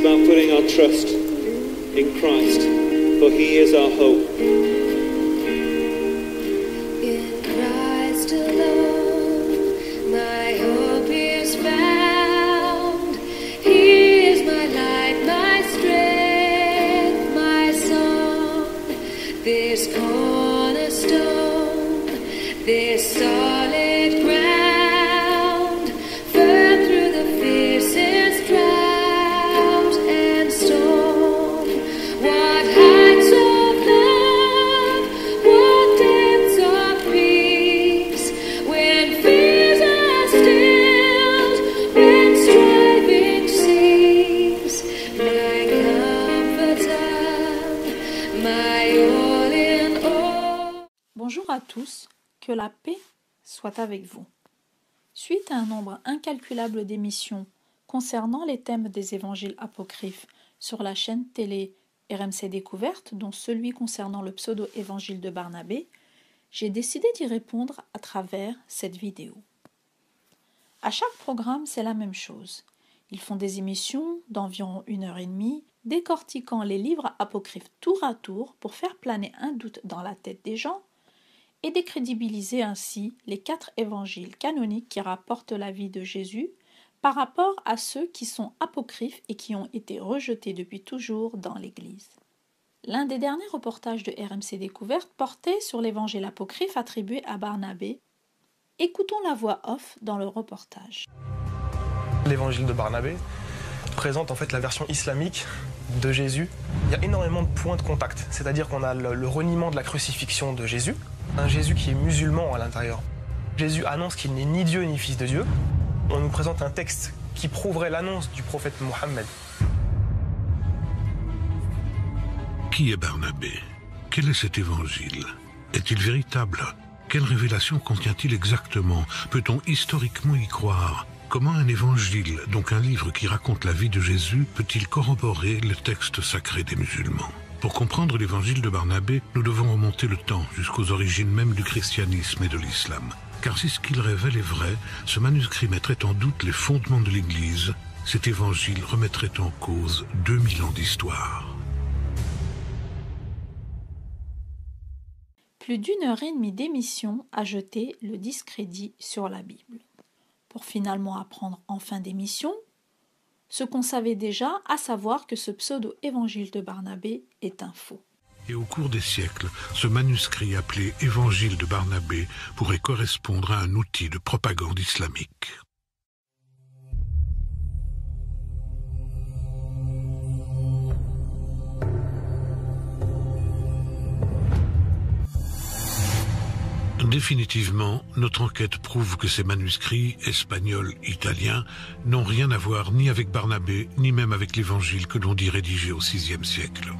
about putting our trust in Christ, for he is our hope. In Christ alone, my hope is found. He is my light, my strength, my song. This cornerstone, this solid ground, firm through the fiercest drought and storm. What heights of love, what depths of peace, when fears are stilled, when striving cease. My comforter, my all in all. Bonjour à tous, que la paix soit avec vous. Suite à un nombre incalculable d'émissions concernant les thèmes des évangiles apocryphes sur la chaîne télé RMC Découverte, dont celui concernant le pseudo-évangile de Barnabé, j'ai décidé d'y répondre à travers cette vidéo. À chaque programme, c'est la même chose. Ils font des émissions d'environ 1h30, décortiquant les livres apocryphes tour à tour pour faire planer un doute dans la tête des gens et décrédibiliser ainsi les 4 évangiles canoniques qui rapportent la vie de Jésus par rapport à ceux qui sont apocryphes et qui ont été rejetés depuis toujours dans l'Église. L'un des derniers reportages de RMC Découverte portait sur l'évangile apocryphe attribué à Barnabé. Écoutons la voix off dans le reportage. L'évangile de Barnabé présente en fait la version islamique de Jésus. Il y a énormément de points de contact, c'est-à-dire qu'on a le reniement de la crucifixion de Jésus, un Jésus qui est musulman à l'intérieur. Jésus annonce qu'il n'est ni Dieu ni fils de Dieu. On nous présente un texte qui prouverait l'annonce du prophète Mohammed. Qui est Barnabé? Quel est cet évangile? Est-il véritable? Quelle révélation contient-il exactement? Peut-on historiquement y croire? Comment un évangile, donc un livre qui raconte la vie de Jésus, peut-il corroborer le texte sacré des musulmans? Pour comprendre l'évangile de Barnabé, nous devons remonter le temps jusqu'aux origines même du christianisme et de l'islam. Car si ce qu'il révèle est vrai, ce manuscrit mettrait en doute les fondements de l'Église. Cet évangile remettrait en cause 2000 ans d'histoire. Plus d'1h30 d'émission a jeté le discrédit sur la Bible, pour finalement apprendre en fin d'émission ce qu'on savait déjà, à savoir que ce pseudo-évangile de Barnabé est un faux. Et au cours des siècles, ce manuscrit appelé Évangile de Barnabé pourrait correspondre à un outil de propagande islamique. Définitivement, notre enquête prouve que ces manuscrits, espagnols, italiens, n'ont rien à voir ni avec Barnabé, ni même avec l'évangile que l'on dit rédigé au VIe siècle.